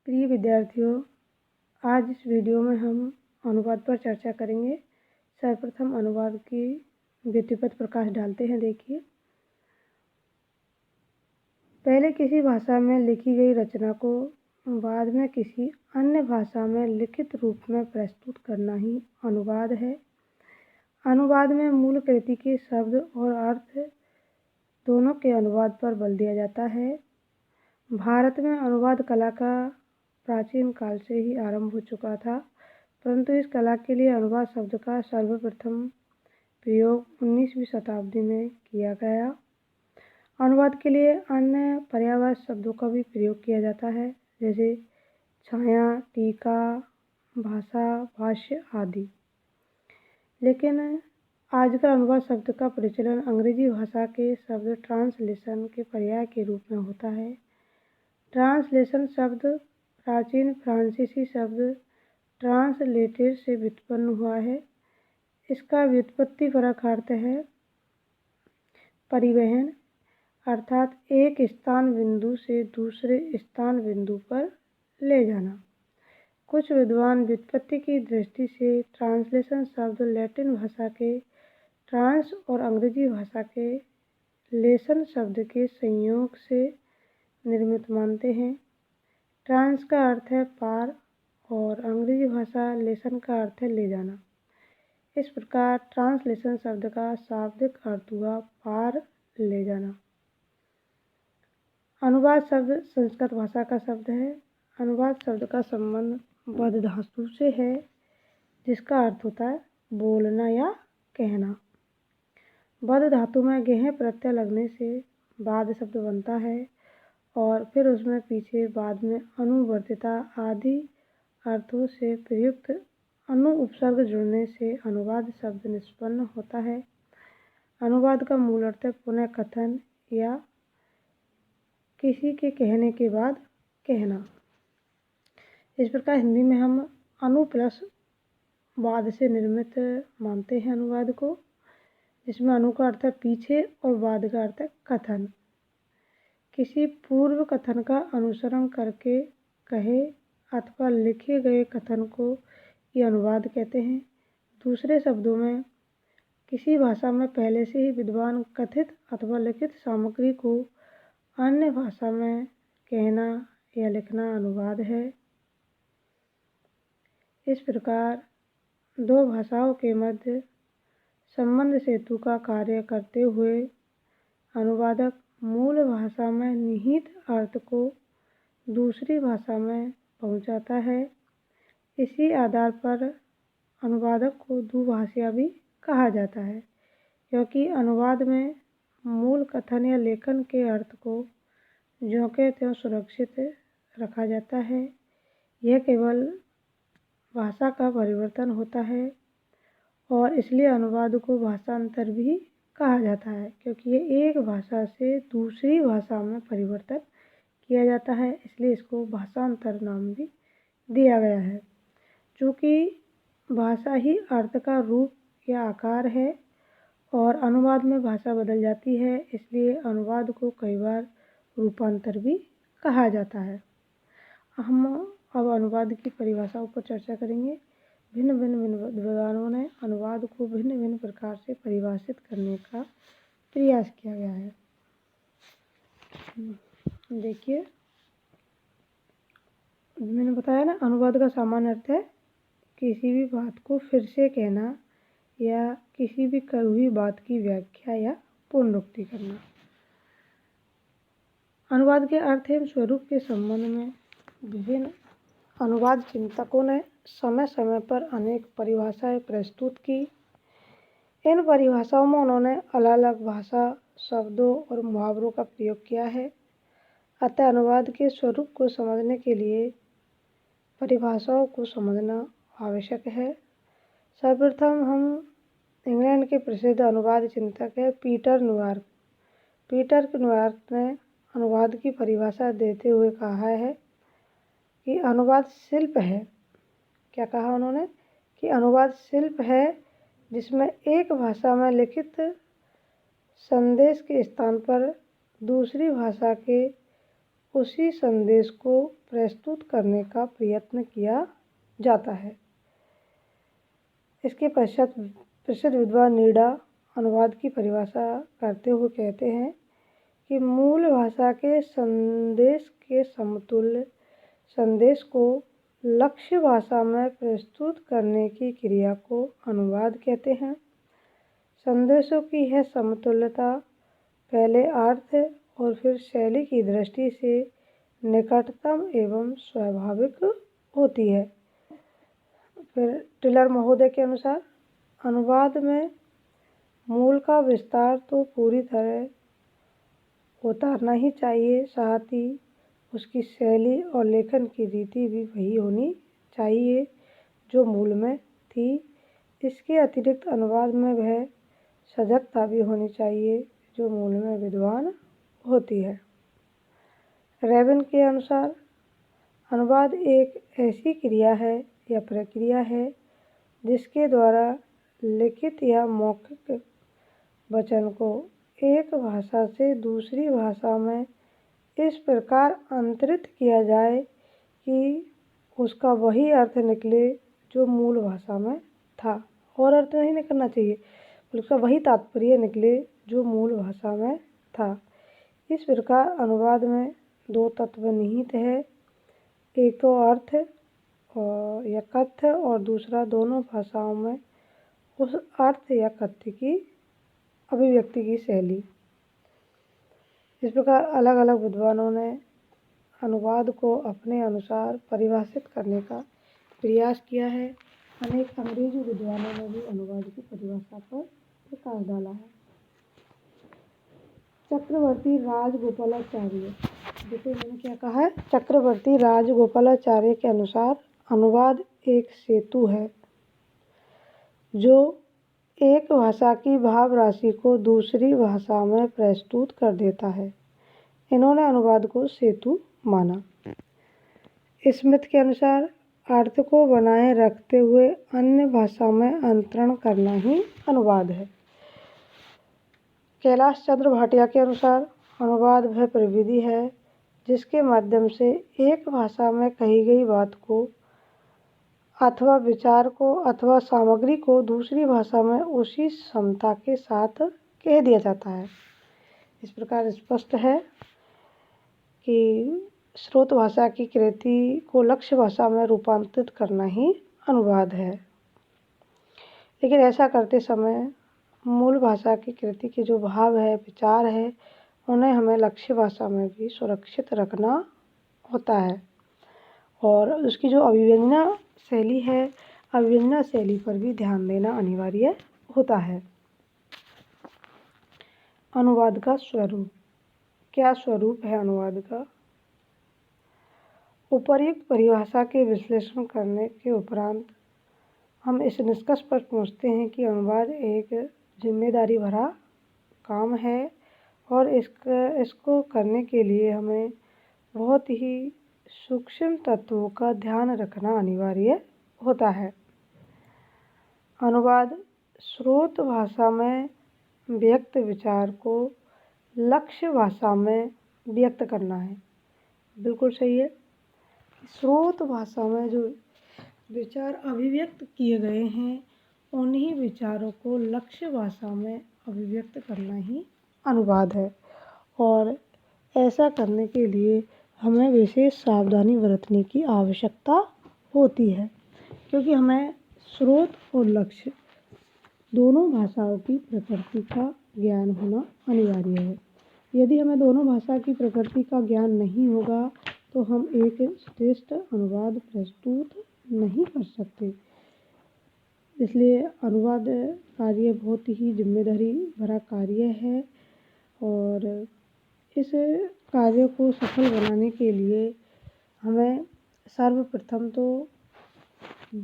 प्रिय विद्यार्थियों, आज इस वीडियो में हम अनुवाद पर चर्चा करेंगे। सर्वप्रथम अनुवाद की विधि पर प्रकाश डालते हैं। देखिए, पहले किसी भाषा में लिखी गई रचना को बाद में किसी अन्य भाषा में लिखित रूप में प्रस्तुत करना ही अनुवाद है। अनुवाद में मूल कृति के शब्द और अर्थ दोनों के अनुवाद पर बल दिया जाता है। भारत में अनुवाद कला का प्राचीन काल से ही आरंभ हो चुका था, परंतु इस कला के लिए अनुवाद शब्द का सर्वप्रथम प्रयोग 19वीं शताब्दी में किया गया। अनुवाद के लिए अन्य पर्यायवाची शब्दों का भी प्रयोग किया जाता है, जैसे छाया, टीका, भाषा, भाष्य आदि। लेकिन आजकल अनुवाद शब्द का प्रचलन अंग्रेजी भाषा के शब्द ट्रांसलेशन के पर्याय के रूप में होता है। ट्रांसलेशन शब्द प्राचीन फ्रांसीसी शब्द ट्रांसलेटेड से व्युत्पन्न हुआ है। इसका व्युत्पत्तिपरक अर्थ है परिवहन, अर्थात एक स्थान बिंदु से दूसरे स्थान बिंदु पर ले जाना। कुछ विद्वान व्युत्पत्ति की दृष्टि से ट्रांसलेशन शब्द लैटिन भाषा के ट्रांस और अंग्रेजी भाषा के लेसन शब्द के संयोग से निर्मित मानते हैं। ट्रांस का अर्थ है पार और अंग्रेजी भाषा लेसन का अर्थ है ले जाना। इस प्रकार ट्रांसलेशन शब्द का शाब्दिक अर्थ हुआ पार ले जाना। अनुवाद शब्द संस्कृत भाषा का शब्द है। अनुवाद शब्द का संबंध वद धातु से है, जिसका अर्थ होता है बोलना या कहना। वद धातु में गेह प्रत्यय लगने से वाद शब्द बनता है और फिर उसमें पीछे बाद में अनुवर्तिता आदि अर्थों से प्रयुक्त अनु उपसर्ग जुड़ने से अनुवाद शब्द निष्पन्न होता है। अनुवाद का मूल अर्थ है पुनः कथन या किसी के कहने के बाद कहना। इस प्रकार हिंदी में हम अनु प्लस वाद से निर्मित मानते हैं अनुवाद को, जिसमें अनु का अर्थ है पीछे और वाद का अर्थ है कथन। किसी पूर्व कथन का अनुसरण करके कहे अथवा लिखे गए कथन को ये अनुवाद कहते हैं। दूसरे शब्दों में किसी भाषा में पहले से ही विद्वान कथित अथवा लिखित सामग्री को अन्य भाषा में कहना या लिखना अनुवाद है। इस प्रकार दो भाषाओं के मध्य संबंध सेतु का कार्य करते हुए अनुवादक मूल भाषा में निहित अर्थ को दूसरी भाषा में पहुंचाता है। इसी आधार पर अनुवादक को दुभाषिया भी कहा जाता है, क्योंकि अनुवाद में मूल कथन या लेखन के अर्थ को ज्यों के त्यों सुरक्षित रखा जाता है। यह केवल भाषा का परिवर्तन होता है और इसलिए अनुवाद को भाषांतर भी कहा जाता है, क्योंकि ये एक भाषा से दूसरी भाषा में परिवर्तन किया जाता है, इसलिए इसको भाषांतर नाम भी दिया गया है। चूँकि भाषा ही अर्थ का रूप या आकार है और अनुवाद में भाषा बदल जाती है, इसलिए अनुवाद को कई बार रूपांतर भी कहा जाता है। हम अब अनुवाद की परिभाषाओं पर चर्चा करेंगे। भिन्न विद्वानों ने अनुवाद को भिन्न भिन्न प्रकार से परिभाषित करने का प्रयास किया गया है। देखिए, मैंने बताया ना, अनुवाद का सामान्य अर्थ है किसी भी बात को फिर से कहना या किसी भी कही हुई बात की व्याख्या या पुनरुक्ति करना। अनुवाद के अर्थ एवं स्वरूप के संबंध में विभिन्न अनुवाद चिंतकों ने समय समय पर अनेक परिभाषाएं प्रस्तुत की। इन परिभाषाओं में उन्होंने अलग अलग भाषा शब्दों और मुहावरों का प्रयोग किया है। अतः अनुवाद के स्वरूप को समझने के लिए परिभाषाओं को समझना आवश्यक है। सर्वप्रथम हम इंग्लैंड के प्रसिद्ध अनुवाद चिंतक है पीटर न्यूयॉर्क। पीटर न्यूयॉर्क ने अनुवाद की परिभाषा देते हुए कहा है कि अनुवाद शिल्प है। क्या कहा उन्होंने? कि अनुवाद शिल्प है जिसमें एक भाषा में लिखित संदेश के स्थान पर दूसरी भाषा के उसी संदेश को प्रस्तुत करने का प्रयत्न किया जाता है। इसके पश्चात प्रसिद्ध विद्वान नीडा अनुवाद की परिभाषा करते हुए कहते हैं कि मूल भाषा के संदेश के समतुल्य संदेश को लक्ष्य भाषा में प्रस्तुत करने की क्रिया को अनुवाद कहते हैं। संदेशों की यह समतुल्यता पहले अर्थ और फिर शैली की दृष्टि से निकटतम एवं स्वाभाविक होती है। फिर टिलर महोदय के अनुसार अनुवाद में मूल का विस्तार तो पूरी तरह उतारना ही चाहिए, साथ ही उसकी शैली और लेखन की रीति भी वही होनी चाहिए जो मूल में थी। इसके अतिरिक्त अनुवाद में वह सजगता भी होनी चाहिए जो मूल में विद्वान होती है। रेवन के अनुसार अनुवाद एक ऐसी क्रिया है या प्रक्रिया है जिसके द्वारा लिखित या मौखिक वचन को एक भाषा से दूसरी भाषा में इस प्रकार अंतरित किया जाए कि उसका वही अर्थ निकले जो मूल भाषा में था। और अर्थ नहीं निकलना चाहिए, उसका वही तात्पर्य निकले जो मूल भाषा में था। इस प्रकार अनुवाद में दो तत्व निहित है, एक तो अर्थ या कथ्य और दूसरा दोनों भाषाओं में उस अर्थ या कथ्य की अभिव्यक्ति की शैली। इस प्रकार अलग अलग विद्वानों ने अनुवाद को अपने अनुसार परिभाषित करने का प्रयास किया है। अनेक अंग्रेजी विद्वानों ने भी अनुवाद की परिभाषा पर प्रकाश डाला है। चक्रवर्ती राजगोपालाचार्य, देखो मैंने क्या कहा है, चक्रवर्ती राजगोपालाचार्य के अनुसार अनुवाद एक सेतु है जो एक भाषा की भाव राशि को दूसरी भाषा में प्रस्तुत कर देता है। इन्होंने अनुवाद को सेतु माना। स्मिथ के अनुसार अर्थ को बनाए रखते हुए अन्य भाषा में अंतरण करना ही अनुवाद है। कैलाश चंद्र भाटिया के अनुसार अनुवाद वह प्रविधि है जिसके माध्यम से एक भाषा में कही गई बात को अथवा विचार को अथवा सामग्री को दूसरी भाषा में उसी क्षमता के साथ कह दिया जाता है। इस प्रकार स्पष्ट है कि स्रोत भाषा की कृति को लक्ष्य भाषा में रूपांतरित करना ही अनुवाद है। लेकिन ऐसा करते समय मूल भाषा की कृति के जो भाव है, विचार है, उन्हें हमें लक्ष्य भाषा में भी सुरक्षित रखना होता है और उसकी जो अभिव्यंजना शैली है, अभिव्यंजना शैली पर भी ध्यान देना अनिवार्य होता है। अनुवाद का स्वरूप, क्या स्वरूप है अनुवाद का? उपर्युक्त परिभाषा के विश्लेषण करने के उपरांत हम इस निष्कर्ष पर पहुँचते हैं कि अनुवाद एक जिम्मेदारी भरा काम है और इसको करने के लिए हमें बहुत ही सूक्ष्म तत्वों का ध्यान रखना अनिवार्य होता है। अनुवाद स्रोत भाषा में व्यक्त विचार को लक्ष्य भाषा में व्यक्त करना है। बिल्कुल सही है। स्रोत भाषा में जो विचार अभिव्यक्त किए गए हैं उन्हीं विचारों को लक्ष्य भाषा में अभिव्यक्त करना ही अनुवाद है और ऐसा करने के लिए हमें विशेष सावधानी बरतने की आवश्यकता होती है क्योंकि हमें स्रोत और लक्ष्य दोनों भाषाओं की प्रकृति का ज्ञान होना अनिवार्य है। यदि हमें दोनों भाषा की प्रकृति का ज्ञान नहीं होगा तो हम एक श्रेष्ठ अनुवाद प्रस्तुत नहीं कर सकते। इसलिए अनुवाद कार्य बहुत ही जिम्मेदारी भरा कार्य है और इस कार्य को सफल बनाने के लिए हमें सर्वप्रथम तो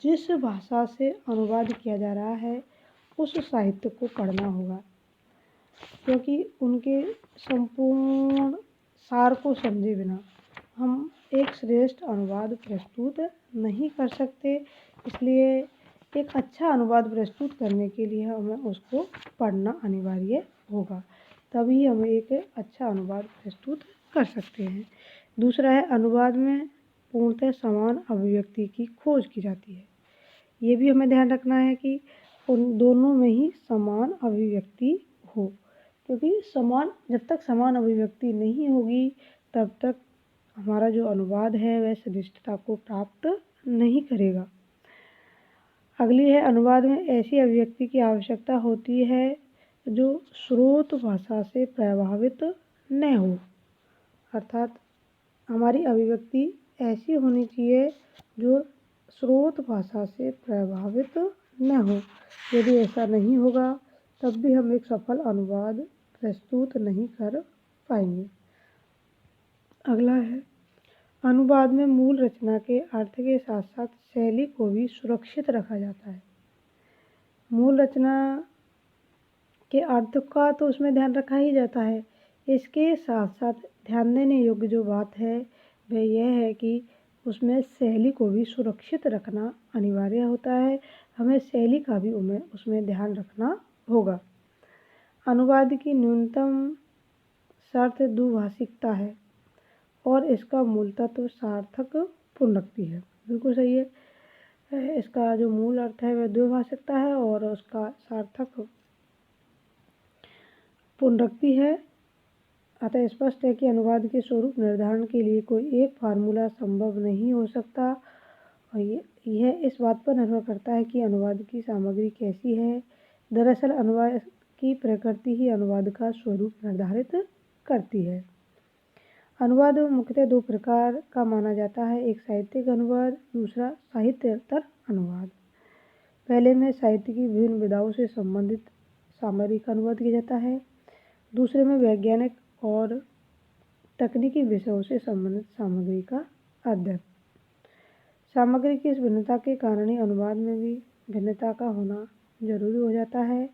जिस भाषा से अनुवाद किया जा रहा है उस साहित्य को पढ़ना होगा क्योंकि उनके संपूर्ण सार को समझे बिना हम एक श्रेष्ठ अनुवाद प्रस्तुत नहीं कर सकते। इसलिए एक अच्छा अनुवाद प्रस्तुत करने के लिए हमें उसको पढ़ना अनिवार्य होगा, तभी हम एक अच्छा अनुवाद प्रस्तुत कर सकते हैं। दूसरा है अनुवाद में पूर्णतः समान अभिव्यक्ति की खोज की जाती है। ये भी हमें ध्यान रखना है कि उन दोनों में ही समान अभिव्यक्ति हो, क्योंकि जब तक समान अभिव्यक्ति नहीं होगी तब तक हमारा जो अनुवाद है वह श्रेष्ठता को प्राप्त नहीं करेगा। अगली है अनुवाद में ऐसी अभिव्यक्ति की आवश्यकता होती है जो स्रोत भाषा से प्रभावित न हो, अर्थात हमारी अभिव्यक्ति ऐसी होनी चाहिए जो स्रोत भाषा से प्रभावित न हो। यदि ऐसा नहीं होगा तब भी हम एक सफल अनुवाद प्रस्तुत नहीं कर पाएंगे। अगला है अनुवाद में मूल रचना के अर्थ के साथ साथ शैली को भी सुरक्षित रखा जाता है। मूल रचना के अर्थ का तो उसमें ध्यान रखा ही जाता है, इसके साथ साथ ध्यान देने योग्य जो बात है वह यह है कि उसमें शैली को भी सुरक्षित रखना अनिवार्य होता है। हमें शैली का भी उसमें ध्यान रखना होगा। अनुवाद की न्यूनतम शर्त द्विभाषिकता है और इसका मूल तत्व सार्थक पुनरुक्ति है। बिल्कुल सही है। इसका जो मूल अर्थ है वह द्विभाषिकता है और उसका सार्थक पुनरुक्ति है। अतः स्पष्ट है कि अनुवाद के स्वरूप निर्धारण के लिए कोई एक फार्मूला संभव नहीं हो सकता और यह इस बात पर निर्भर करता है कि अनुवाद की सामग्री कैसी है। दरअसल अनुवाद की प्रकृति ही अनुवाद का स्वरूप निर्धारित करती है। अनुवाद मुख्यतः दो प्रकार का माना जाता है, एक साहित्यिक अनुवाद, दूसरा साहित्येतर अनुवाद। पहले में साहित्य की विभिन्न विधाओं से संबंधित सामग्री का अनुवाद किया जाता है, दूसरे में वैज्ञानिक और तकनीकी विषयों से संबंधित सामग्री का अध्ययन। सामग्री की इस भिन्नता के कारण ही अनुवाद में भी भिन्नता का होना जरूरी हो जाता है।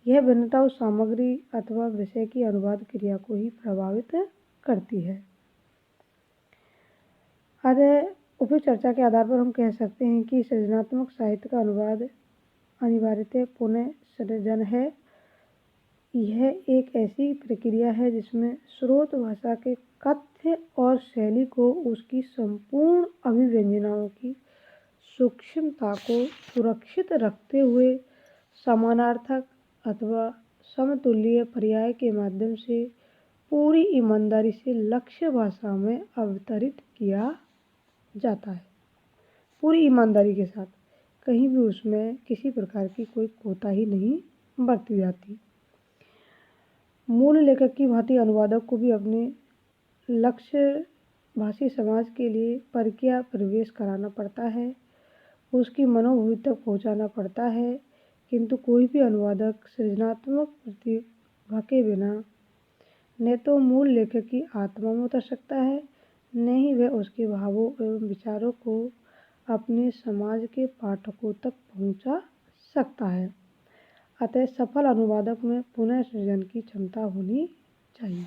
यह भिन्नता उस सामग्री अथवा विषय की अनुवाद क्रिया को ही प्रभावित करती है। अतः उपयुक्त चर्चा के आधार पर हम कह सकते हैं कि सृजनात्मक साहित्य का अनुवाद अनिवार्यतः पुनः सृजन है। यह एक ऐसी प्रक्रिया है जिसमें स्रोत भाषा के कथ्य और शैली को उसकी संपूर्ण अभिव्यंजनाओं की सूक्ष्मता को सुरक्षित रखते हुए समानार्थक अथवा समतुल्य पर्याय के माध्यम से पूरी ईमानदारी से लक्ष्य भाषा में अवतरित किया जाता है। पूरी ईमानदारी के साथ, कहीं भी उसमें किसी प्रकार की कोई कोताही नहीं बरती जाती। मूल लेखक की भांति अनुवादक को भी अपने लक्ष्य भाषी समाज के लिए परकीय प्रवेश कराना पड़ता है, उसकी मनोभूमि तक पहुंचाना पड़ता है। किंतु कोई भी अनुवादक सृजनात्मक प्रतिभा के बिना न तो मूल लेखक की आत्मा में उतर सकता है, न ही वह उसके भावों एवं विचारों को अपने समाज के पाठकों तक पहुंचा सकता है। अतः सफल अनुवादक में पुनः सृजन की क्षमता होनी चाहिए।